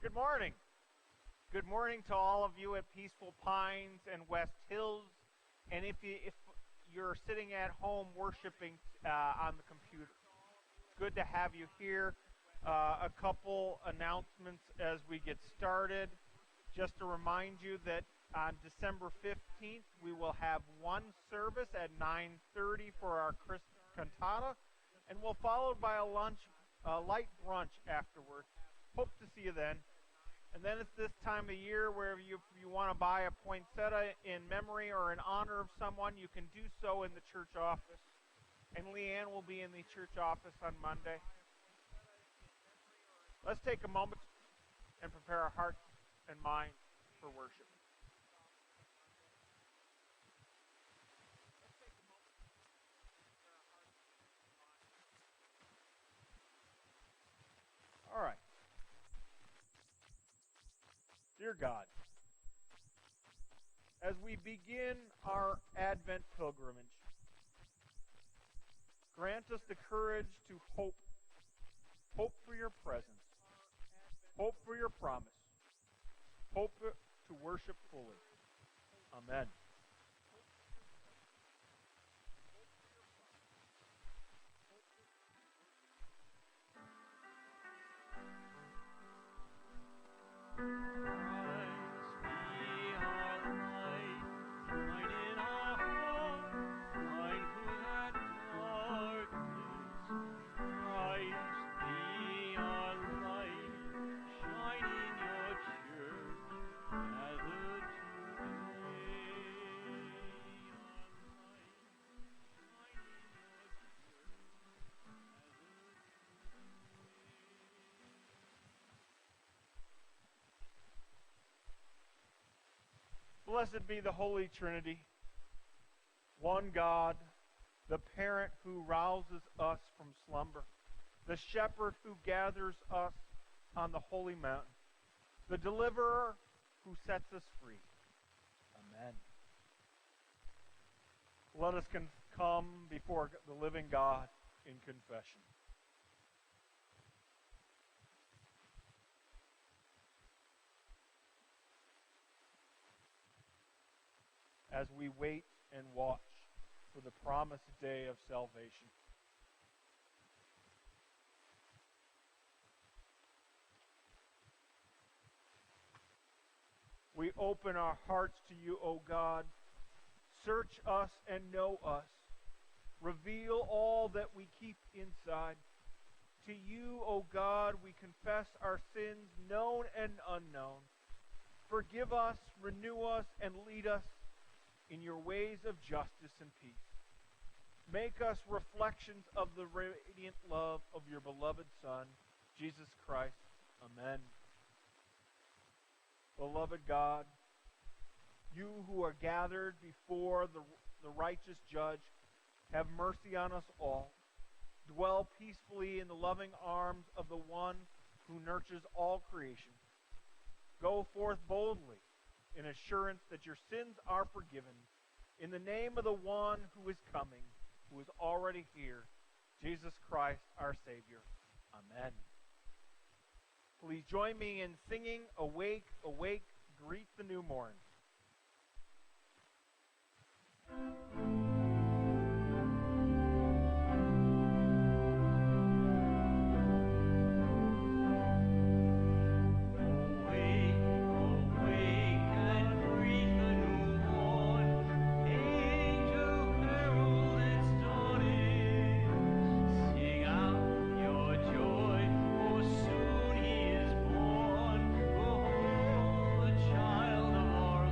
Good morning. Good morning to all of you at Peaceful Pines and West Hills. And if you're sitting at home worshiping on the computer, good to have you here. A couple announcements as we get started. Just to remind you that on December 15th, we will have one service at 9:30 for our Christmas cantata, and we'll follow by a light brunch afterwards. Hope to see you then. And then it's this time of year where if you want to buy a poinsettia in memory or in honor of someone, you can do so in the church office. And Leanne will be in the church office on Monday. Let's take a moment and prepare our hearts and minds for worship. All right. Dear God, as we begin our Advent pilgrimage, grant us the courage to hope for your presence, hope for your promise, hope to worship fully. Amen. Blessed be the Holy Trinity, one God, the parent who rouses us from slumber, the shepherd who gathers us on the holy mountain, the deliverer who sets us free. Amen. Let us come before the living God in confession. As we wait and watch for the promised day of salvation. We open our hearts to you, O God. Search us and know us. Reveal all that we keep inside. To you, O God, we confess our sins, known and unknown. Forgive us, renew us, and lead us in your ways of justice and peace. Make us reflections of the radiant love of your beloved Son, Jesus Christ. Amen. Beloved God, you who are gathered before the righteous judge, have mercy on us all. Dwell peacefully in the loving arms of the one who nurtures all creation. Go forth boldly in assurance that your sins are forgiven, in the name of the one who is coming, who is already here, Jesus Christ, our Savior. Amen. Please join me in singing, Awake, Awake, Greet the New Morn. Child of our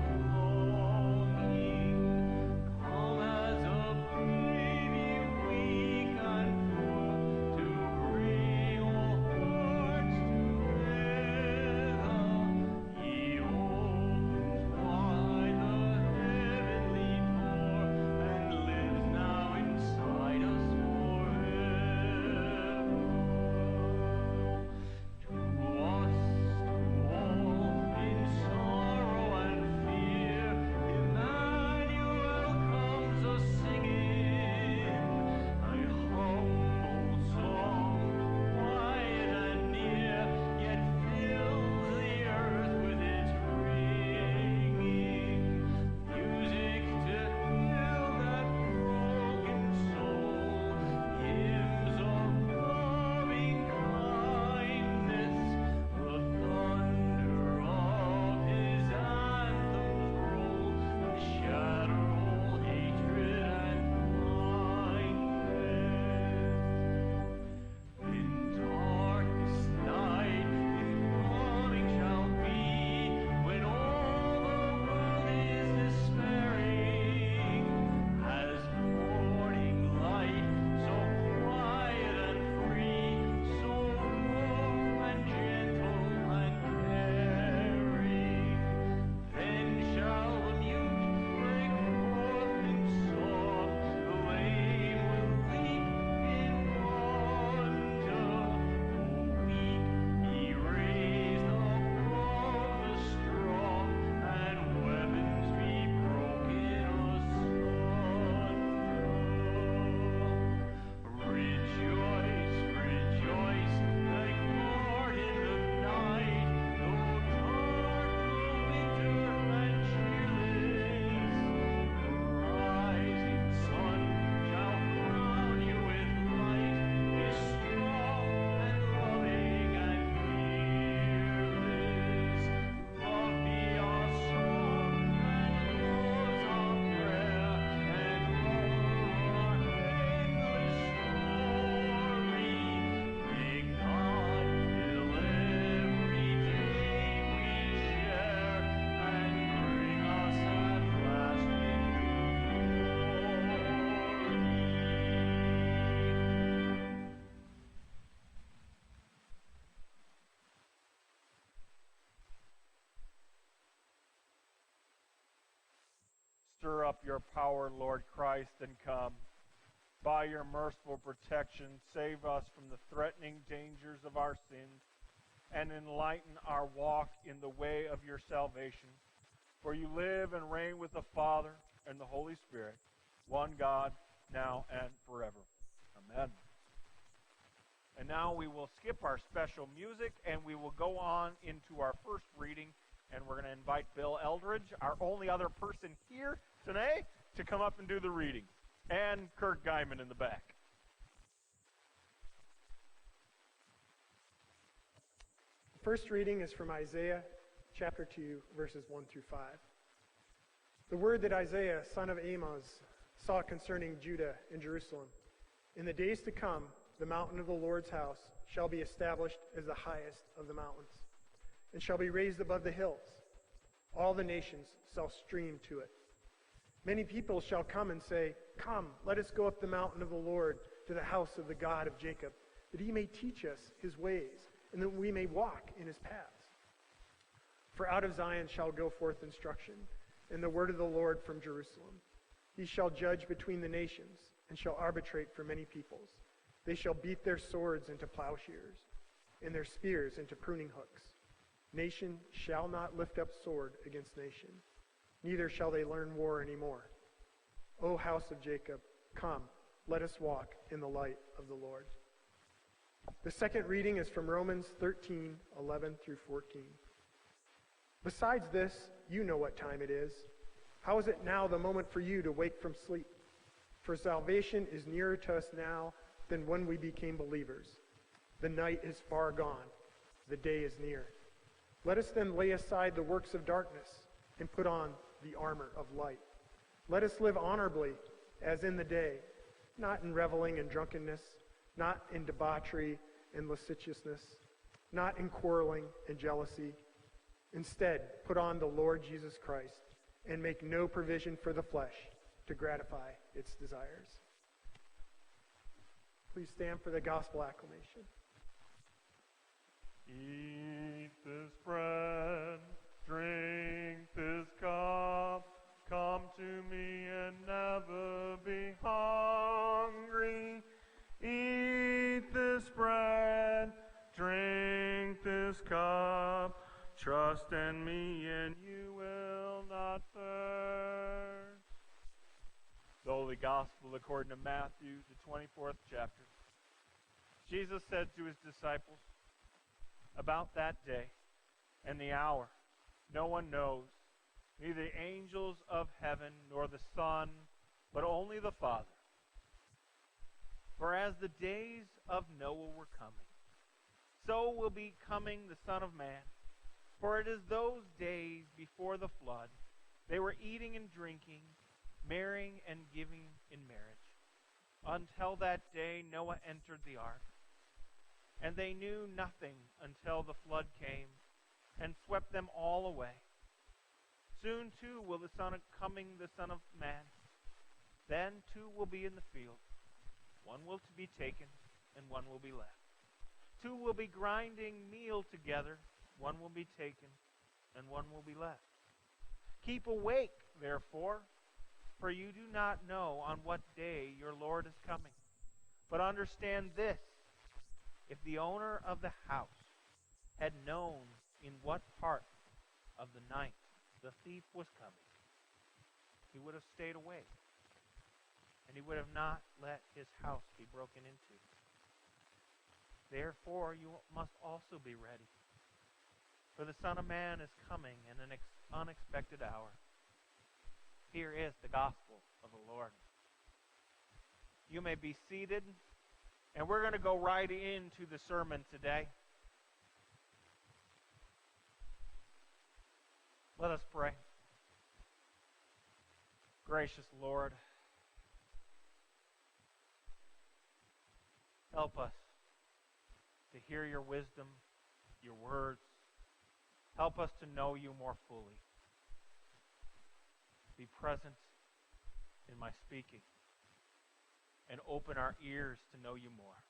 Stir up your power, Lord Christ, and come. By your merciful protection, save us from the threatening dangers of our sins and enlighten our walk in the way of your salvation. For you live and reign with the Father and the Holy Spirit, one God, now and forever. Amen. And now we will skip our special music and we will go on into our first reading. And we're going to invite Bill Eldridge, our only other person here today, to come up and do the reading. And Kurt Guyman in the back. The first reading is from Isaiah chapter 2, verses 1 through 5. The word that Isaiah, son of Amos, saw concerning Judah and Jerusalem. In the days to come, the mountain of the Lord's house shall be established as the highest of the mountains, and shall be raised above the hills. All the nations shall stream to it. Many people shall come and say, Come, let us go up the mountain of the Lord, to the house of the God of Jacob, that he may teach us his ways, and that we may walk in his paths. For out of Zion shall go forth instruction, and the word of the Lord from Jerusalem. He shall judge between the nations, and shall arbitrate for many peoples. They shall beat their swords into plowshares, and their spears into pruning hooks. Nation shall not lift up sword against nation, neither shall they learn war any more. O house of Jacob, come, let us walk in the light of the Lord. The second reading is from Romans 13, 11 through 14. Besides this, you know what time it is. How is it now the moment for you to wake from sleep? For salvation is nearer to us now than when we became believers. The night is far gone, the day is near. Let us then lay aside the works of darkness and put on the armor of light. Let us live honorably as in the day, not in reveling and drunkenness, not in debauchery and lasciviousness, not in quarreling and jealousy. Instead, put on the Lord Jesus Christ and make no provision for the flesh to gratify its desires. Please stand for the gospel acclamation. Eat this bread, drink this cup, come to me and never be hungry. Eat this bread, drink this cup, trust in me and you will not thirst. The Holy Gospel according to Matthew, the 24th chapter. Jesus said to his disciples, about that day and the hour no one knows, neither the angels of heaven nor the Son, but only the Father. For as the days of Noah were coming, so will be coming the Son of Man. For it is those days before the flood, they were eating and drinking, marrying and giving in marriage, until that day Noah entered the ark. And they knew nothing until the flood came and swept them all away. Soon too will the Son of Man. Then two will be in the field. One will be taken, and one will be left. Two will be grinding meal together. One will be taken, and one will be left. Keep awake, therefore, for you do not know on what day your Lord is coming. But understand this, if the owner of the house had known in what part of the night the thief was coming, he would have stayed awake, and he would have not let his house be broken into. Therefore, you must also be ready, for the Son of Man is coming in an unexpected hour. Here is the gospel of the Lord. You may be seated, and we're going to go right into the sermon today. Let us pray. Gracious Lord, help us to hear your wisdom, your words. Help us to know you more fully. Be present in my speaking and open our ears to know you more.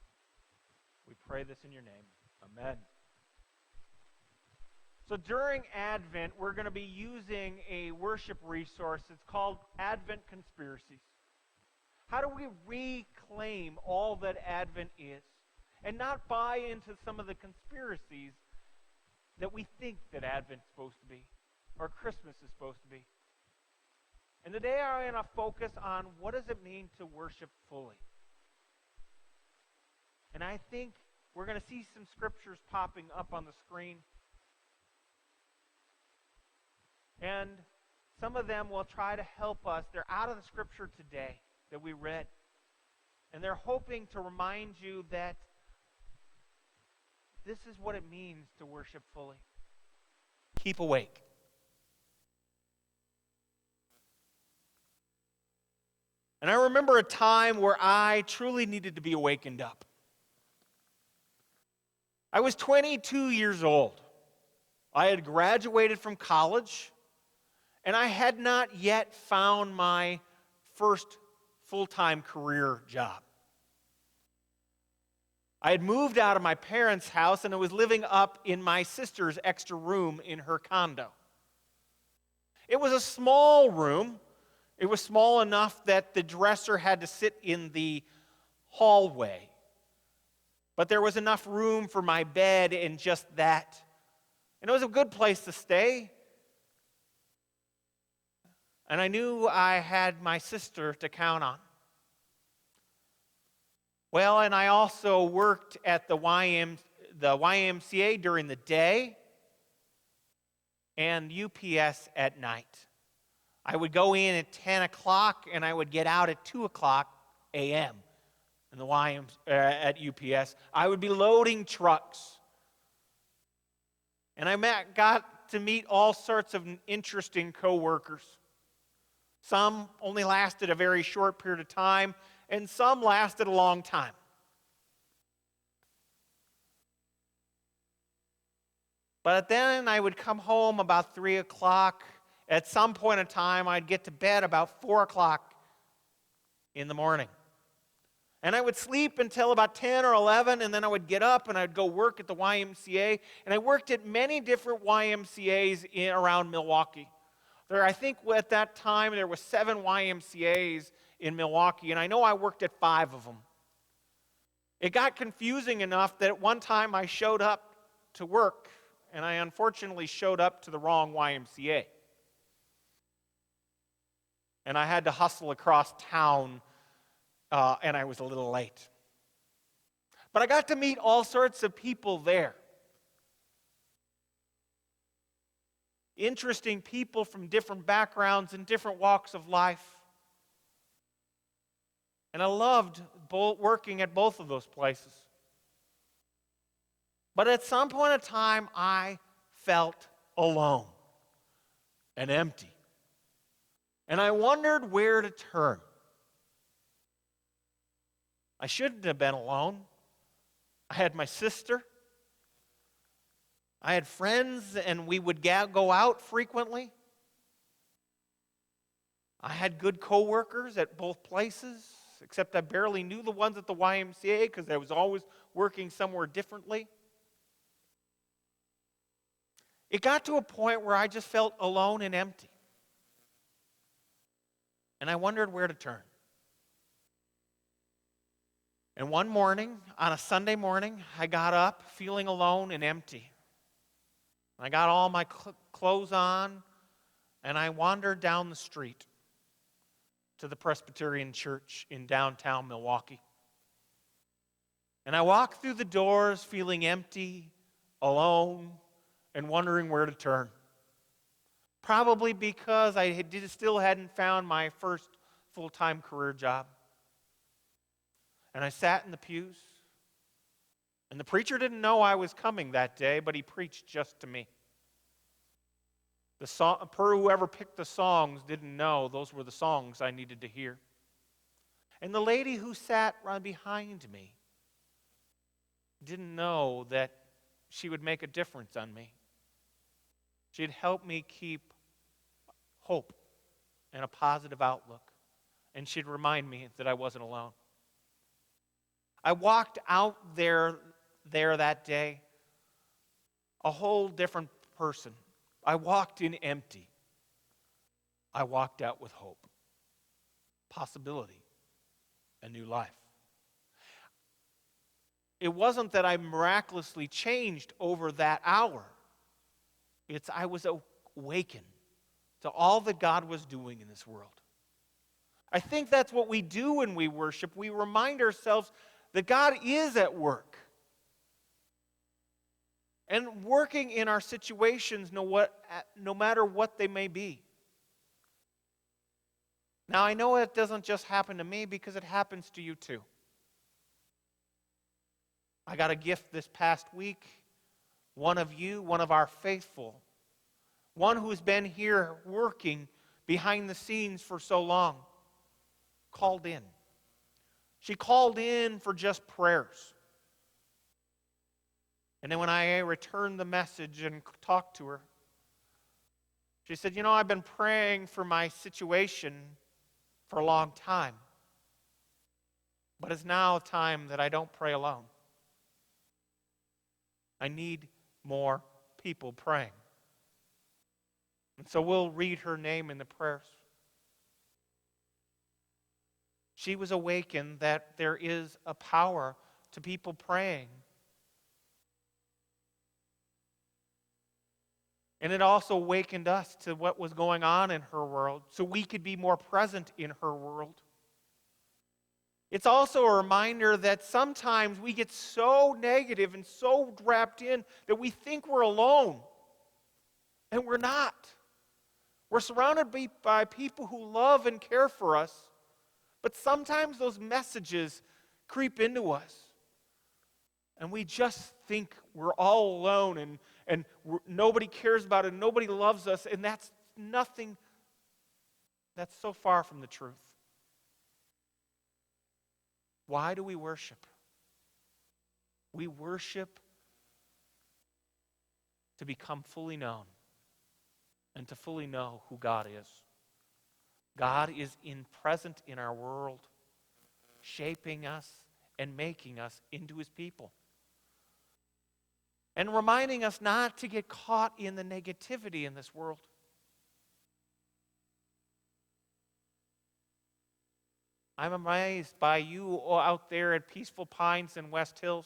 We pray this in your name. Amen. So during Advent, we're going to be using a worship resource. It's called Advent Conspiracies. How do we reclaim all that Advent is and not buy into some of the conspiracies that we think that Advent's supposed to be or Christmas is supposed to be? And today I'm going to focus on what does it mean to worship fully. And I think we're going to see some scriptures popping up on the screen. And some of them will try to help us. They're out of the scripture today that we read. And they're hoping to remind you that this is what it means to worship fully. Keep awake. And I remember a time where I truly needed to be awakened up. I was 22 years old. I had graduated from college, and I had not yet found my first full-time career job. I had moved out of my parents' house, and I was living up in my sister's extra room in her condo. It was a small room. It was small enough that the dresser had to sit in the hallway. But there was enough room for my bed and just that. And it was a good place to stay. And I knew I had my sister to count on. Well, and I also worked at the YMCA during the day and UPS at night. I would go in at 10 o'clock and I would get out at 2 o'clock a.m. in the at UPS. I would be loading trucks. And I got to meet all sorts of interesting coworkers. Some only lasted a very short period of time, and some lasted a long time. But then I would come home about 3 o'clock. At some point in time, I'd get to bed about 4 o'clock in the morning. And I would sleep until about 10 or 11, and then I would get up and I'd go work at the YMCA. And I worked at many different YMCAs around Milwaukee. I think at that time there were 7 YMCAs in Milwaukee, and I know I worked at 5 of them. It got confusing enough that at one time I showed up to work, and I unfortunately showed up to the wrong YMCA. And I had to hustle across town, and I was a little late. But I got to meet all sorts of people there. Interesting people from different backgrounds and different walks of life. And I loved working at both of those places. But at some point in time, I felt alone and empty. And I wondered where to turn. I shouldn't have been alone. I had my sister. I had friends, and we would go out frequently. I had good coworkers at both places, except I barely knew the ones at the YMCA because I was always working somewhere differently. It got to a point where I just felt alone and empty. And I wondered where to turn. And one morning, on a Sunday morning, I got up feeling alone and empty. I got all my clothes on, and I wandered down the street to the Presbyterian Church in downtown Milwaukee. And I walked through the doors feeling empty, alone, and wondering where to turn. Probably because I still hadn't found my first full-time career job. And I sat in the pews. And the preacher didn't know I was coming that day, but he preached just to me. Whoever picked the songs didn't know those were the songs I needed to hear. And the lady who sat right behind me didn't know that she would make a difference on me. She'd help me keep hope and a positive outlook. And she'd remind me that I wasn't alone. I walked out there that day a whole different person. I walked in empty. I walked out with hope, possibility, a new life. It wasn't that I miraculously changed over that hour. It's I was awakened to all that God was doing in this world. I think that's what we do when we worship. We remind ourselves that God is at work. And working in our situations no matter what they may be. Now, I know it doesn't just happen to me because it happens to you too. I got a gift this past week. One of you, one of our faithful, one who's been here working behind the scenes for so long, called in. She called in for just prayers. And then when I returned the message and talked to her, she said, I've been praying for my situation for a long time. But it's now time that I don't pray alone. I need more people praying. And so we'll read her name in the prayers. She was awakened that there is a power to people praying. And it also awakened us to what was going on in her world so we could be more present in her world. It's also a reminder that sometimes we get so negative and so wrapped in that we think we're alone. And we're not. We're surrounded by people who love and care for us. But sometimes those messages creep into us. And we just think we're all alone and nobody cares about it, and nobody loves us, and that's nothing, that's so far from the truth. Why do we worship? We worship to become fully known and to fully know who God is. God is present in our world, shaping us and making us into His people. And reminding us not to get caught in the negativity in this world. I'm amazed by you out there at Peaceful Pines and West Hills.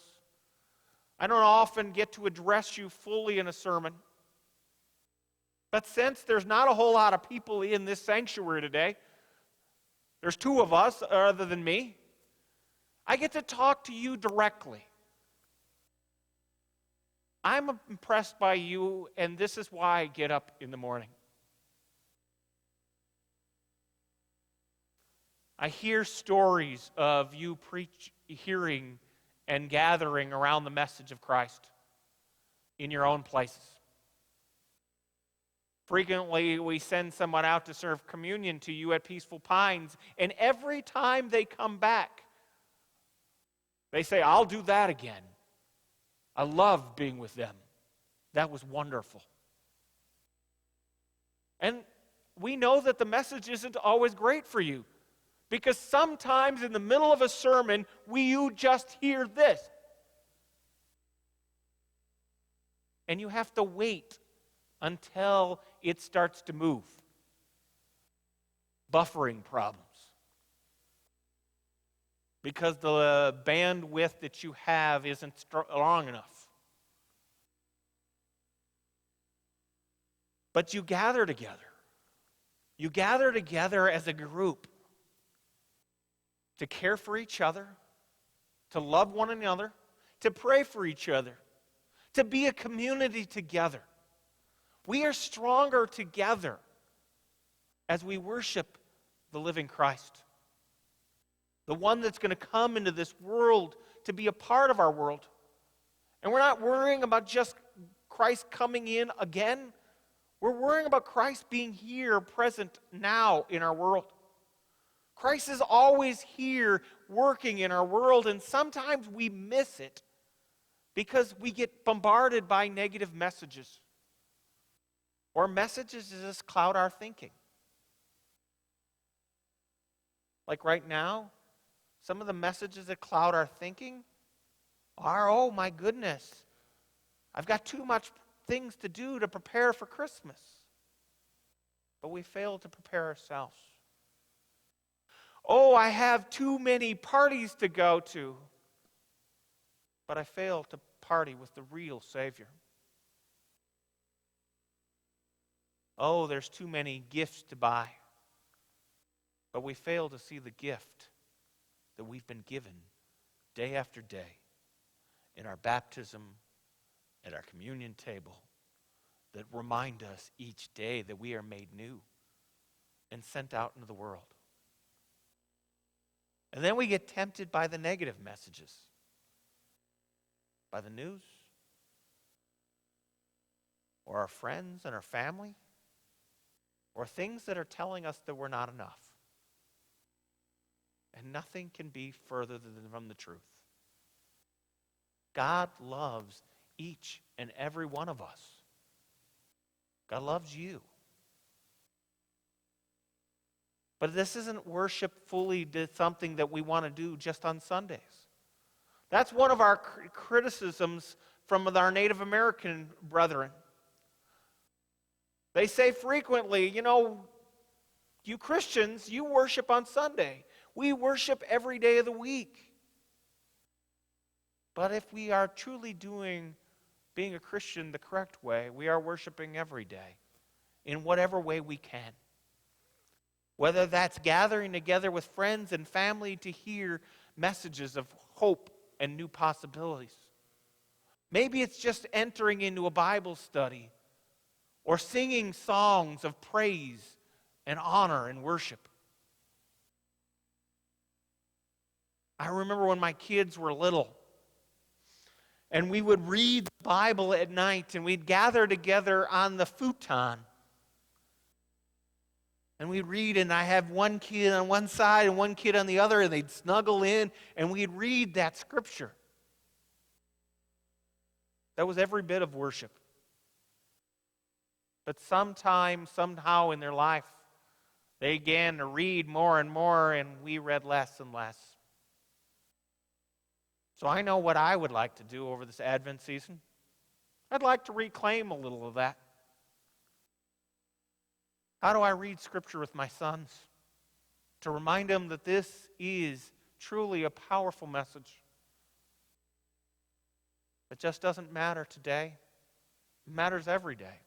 I don't often get to address you fully in a sermon. But since there's not a whole lot of people in this sanctuary today, there's two of us other than me, I get to talk to you directly. I'm impressed by you, and this is why I get up in the morning. I hear stories of you hearing and gathering around the message of Christ in your own places. Frequently, we send someone out to serve communion to you at Peaceful Pines, and every time they come back, they say, I'll do that again. I love being with them. That was wonderful. And we know that the message isn't always great for you, because sometimes in the middle of a sermon, you just hear this. And you have to wait until it starts to move. Buffering problems. Because the bandwidth that you have isn't strong enough. But you gather together. You gather together as a group to care for each other, to love one another, to pray for each other, to be a community together. We are stronger together as we worship the living Christ. The one that's going to come into this world to be a part of our world. And we're not worrying about just Christ coming in again. We're worrying about Christ being here, present now in our world. Christ is always here working in our world, and sometimes we miss it because we get bombarded by negative messages. Or messages that just cloud our thinking. Like right now, some of the messages that cloud our thinking are, oh my goodness, I've got too much things to do to prepare for Christmas. But we fail to prepare ourselves. Oh, I have too many parties to go to. But I fail to party with the real Savior. Oh, there's too many gifts to buy. But we fail to see the gift that we've been given day after day in our baptism, at our communion table, that remind us each day that we are made new and sent out into the world. And then we get tempted by the negative messages, by the news, or our friends and our family, or things that are telling us that we're not enough. And nothing can be further than from the truth. God loves each and every one of us. God loves you. But this isn't worship fully something that we want to do just on Sundays. That's one of our criticisms from our Native American brethren. They say frequently, you Christians, you worship on Sunday. We worship every day of the week. But if we are truly being a Christian the correct way, we are worshiping every day in whatever way we can. Whether that's gathering together with friends and family to hear messages of hope and new possibilities. Maybe it's just entering into a Bible study or singing songs of praise and honor and worship. I remember when my kids were little, and we would read the Bible at night, and we'd gather together on the futon. And we'd read, and I have one kid on one side and one kid on the other, and they'd snuggle in, and we'd read that scripture. That was every bit of worship. But somehow in their life, they began to read more and more, and we read less and less. So I know what I would like to do over this Advent season. I'd like to reclaim a little of that. How do I read Scripture with my sons? To remind them that this is truly a powerful message. It just doesn't matter today. It matters every day.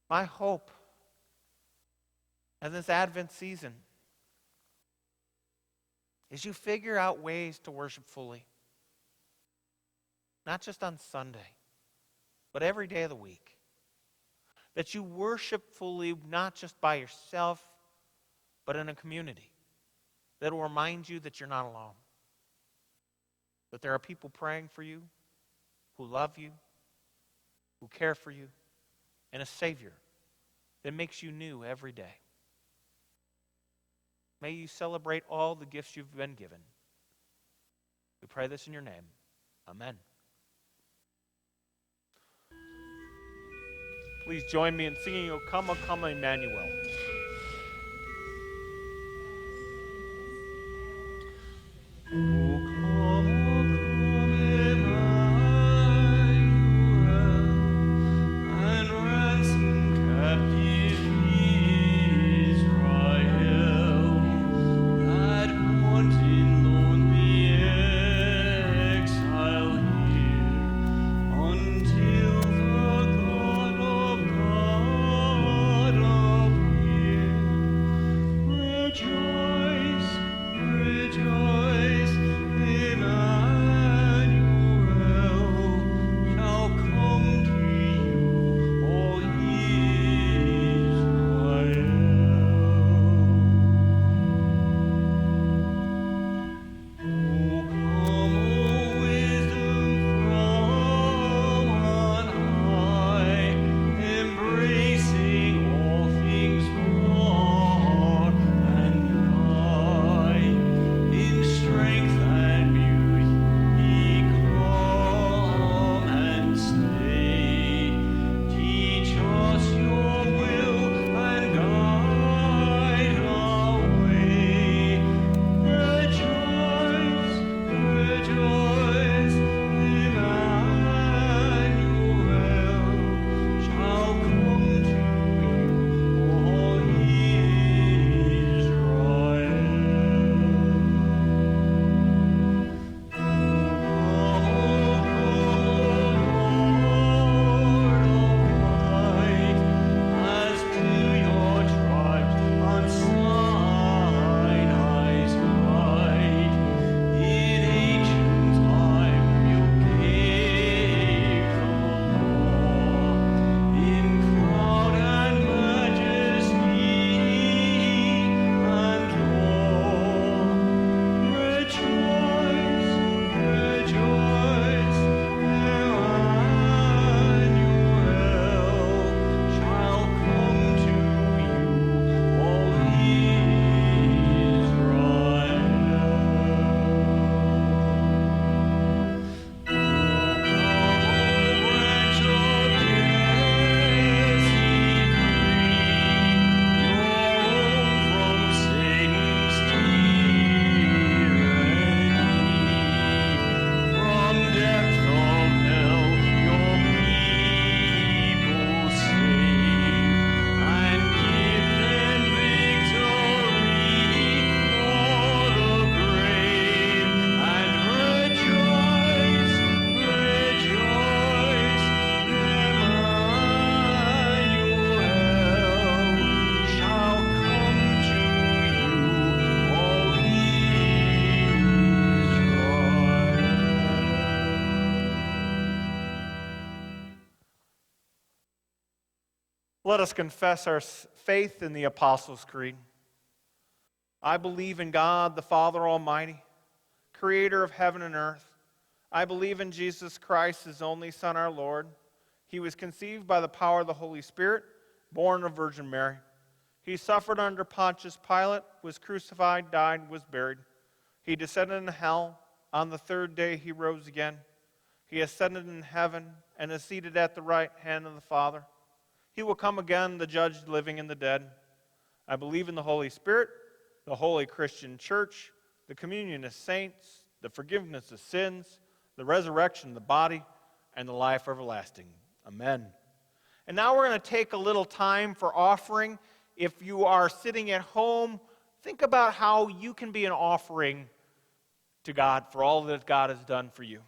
My hope in this Advent season is you figure out ways to worship fully. Not just on Sunday, but every day of the week. That you worship fully, not just by yourself, but in a community. That will remind you that you're not alone. That there are people praying for you, who love you, who care for you, and a Savior that makes you new every day. May you celebrate all the gifts you've been given. We pray this in your name. Amen. Please join me in singing O Come, O Come, Emmanuel. Let us confess our faith in the Apostles' Creed. I believe in God, the Father Almighty, creator of heaven and earth. I believe in Jesus Christ, his only Son, our Lord. He was conceived by the power of the Holy Spirit, born of Virgin Mary. He suffered under Pontius Pilate, was crucified, died, was buried. He descended into hell. On the third day he rose again. He ascended in heaven and is seated at the right hand of the Father. He will come again to judge the living and the dead. I believe in the Holy Spirit, the holy Christian church, the communion of saints, the forgiveness of sins, the resurrection of the body, and the life everlasting. Amen. And now we're going to take a little time for offering. If you are sitting at home, think about how you can be an offering to God for all that God has done for you.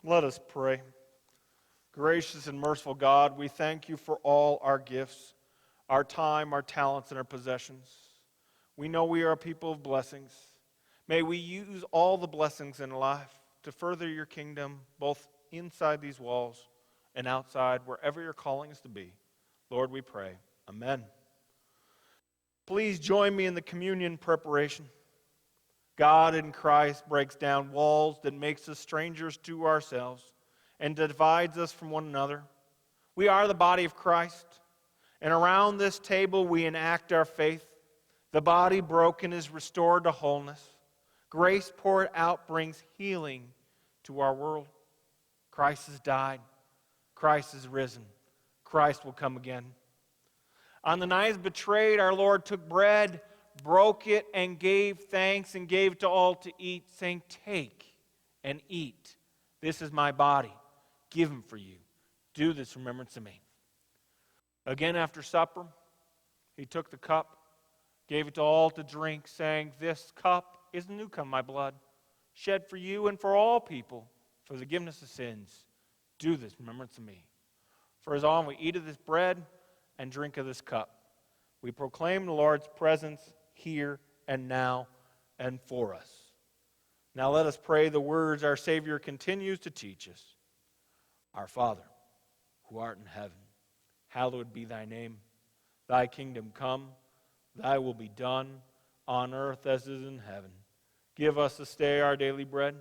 Let us pray. Gracious and merciful God, we thank you for all our gifts, our time, our talents, and our possessions. We know we are a people of blessings. May we use all the blessings in life to further your kingdom, both inside these walls and outside, wherever you're calling us to be. Lord, we pray. Amen. Please join me in the communion preparation. God in Christ breaks down walls that makes us strangers to ourselves and divides us from one another. We are the body of Christ, and around this table we enact our faith. The body broken is restored to wholeness. Grace poured out brings healing to our world. Christ has died. Christ is risen. Christ will come again. On the night betrayed, our Lord took bread, broke it, and gave thanks, and gave it to all to eat, saying, "Take and eat. This is my body, given for you. Do this in remembrance of me." Again after supper, he took the cup, gave it to all to drink, saying, "This cup is the new covenant, my blood, shed for you and for all people, for the forgiveness of sins. Do this in remembrance of me." For as often we eat of this bread and drink of this cup, we proclaim the Lord's presence here and now and for us. Now let us pray the words our Savior continues to teach us. Our Father, who art in heaven, hallowed be thy name. Thy kingdom come, thy will be done on earth as it is in heaven. Give us this day our daily bread,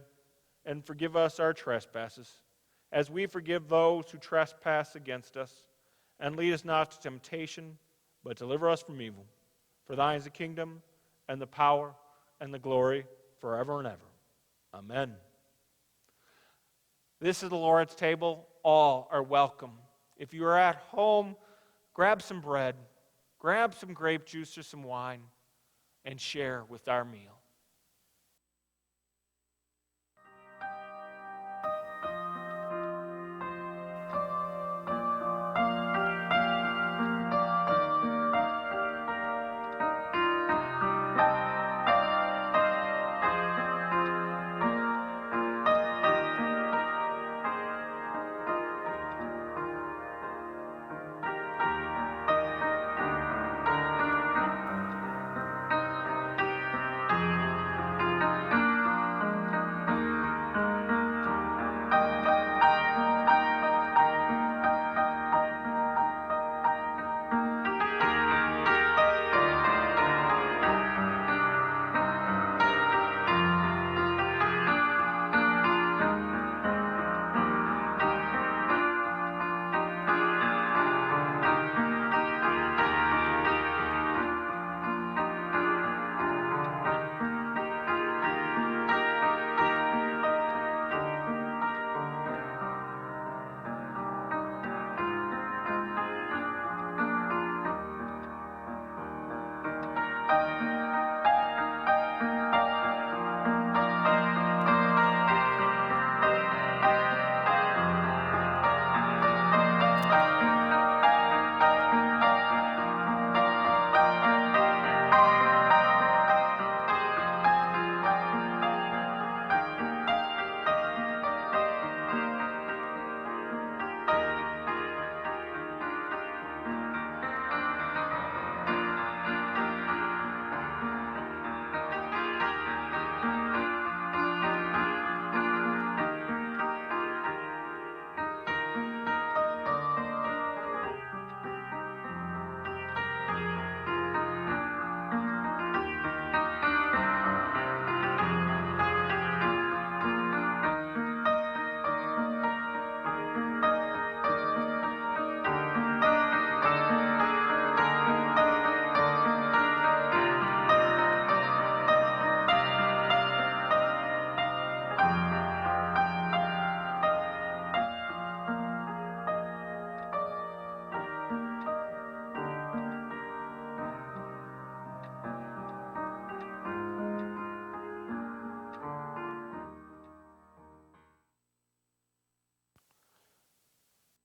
and forgive us our trespasses, as we forgive those who trespass against us. And lead us not to temptation, but deliver us from evil. For thine is the kingdom, and the power, and the glory, forever and ever. Amen. This is the Lord's table. All are welcome. If you are at home, grab some bread, grab some grape juice or some wine, and share with our meal.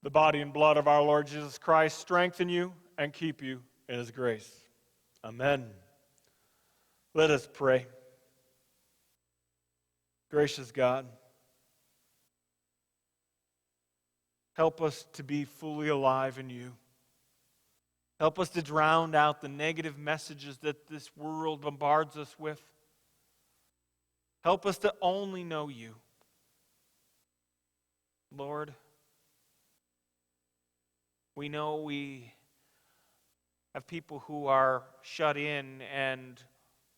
the body and blood of our Lord Jesus Christ strengthen you and keep you in his grace. Amen. Let us pray. Gracious God, help us to be fully alive in you. Help us to drown out the negative messages that this world bombards us with. Help us to only know you. Lord, we know we have people who are shut in and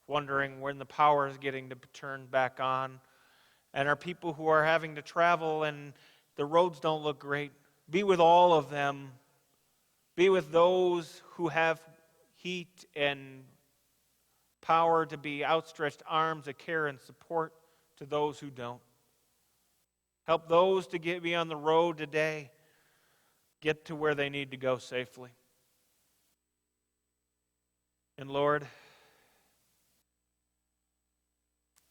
wondering when the power is getting to turn back on, and our people who are having to travel and the roads don't look great. Be with all of them. Be with those who have heat and power to be outstretched arms of care and support to those who don't. Help those to be on the road today, get to where they need to go safely. And Lord,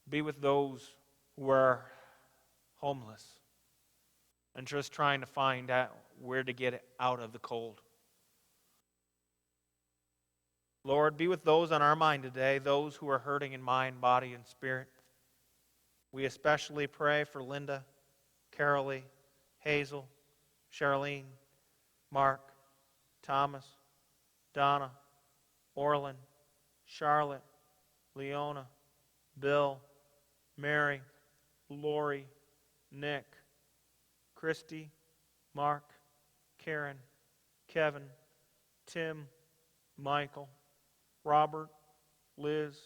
be with those who are homeless and just trying to find out where to get out of the cold. Lord, be with those on our mind today, those who are hurting in mind, body, and spirit. We especially pray for Linda, Carolee, Hazel, Charlene, Mark, Thomas, Donna, Orlin, Charlotte, Leona, Bill, Mary, Lori, Nick, Christy, Mark, Karen, Kevin, Tim, Michael, Robert, Liz,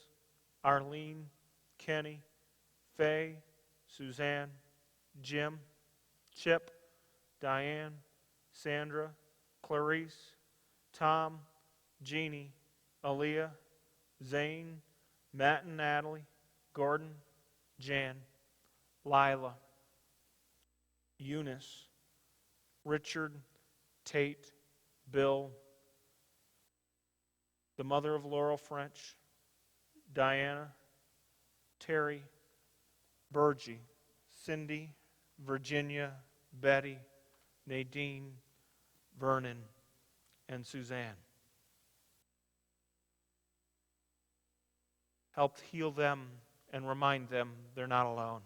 Arlene, Kenny, Faye, Suzanne, Jim, Chip, Diane, Sandra, Clarice, Tom, Jeannie, Aaliyah, Zane, Matt and Natalie, Gordon, Jan, Lila, Eunice, Richard, Tate, Bill, the mother of Laurel French, Diana, Terry, Burgie, Cindy, Virginia, Betty, Nadine, Vernon, and Suzanne. Help heal them and remind them they're not alone.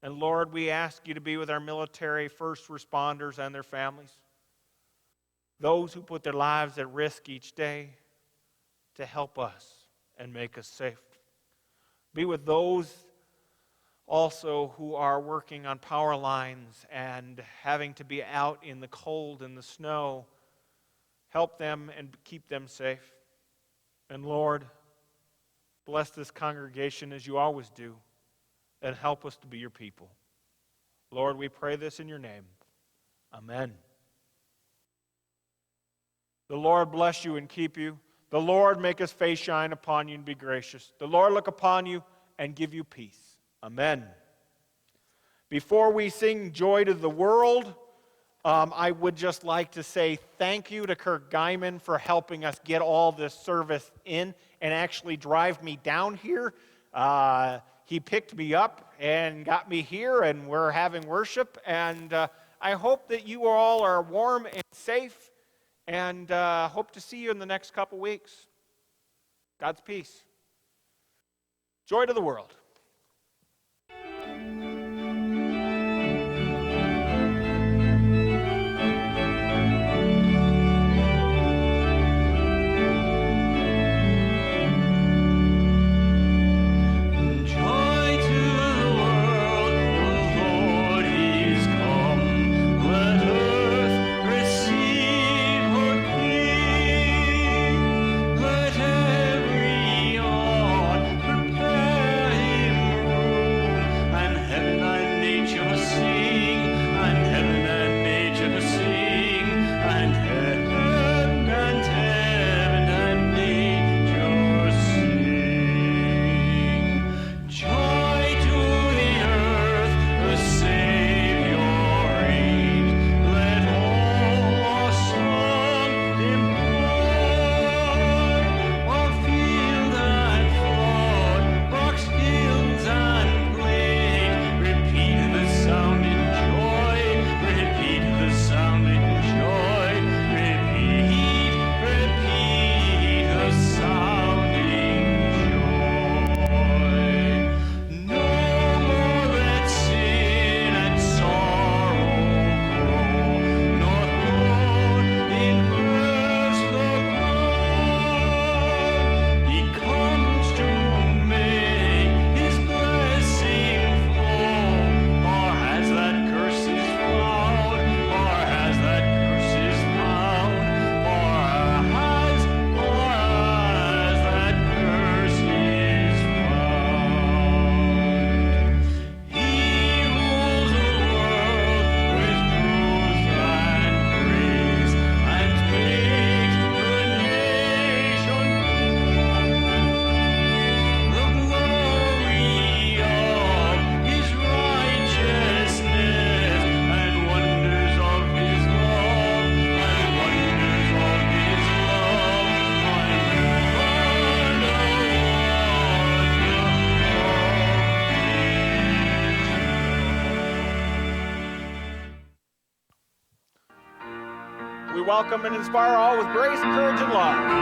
And Lord, we ask you to be with our military first responders and their families, those who put their lives at risk each day to help us and make us safe. Be with those also who are working on power lines and having to be out in the cold and the snow. Help them and keep them safe. And Lord, bless this congregation as you always do, and help us to be your people. Lord, we pray this in your name. Amen. The Lord bless you and keep you. The Lord make his face shine upon you and be gracious. The Lord look upon you and give you peace. Amen. Before we sing Joy to the World, I would just like to say thank you to Kirk Guyman for helping us get all this service in and actually drive me down here. He picked me up and got me here, and we're having worship. And I hope that you all are warm and safe, and hope to see you in the next couple weeks. God's peace. Joy to the world. Let every heart prepare welcome and inspire all with grace, courage, and love.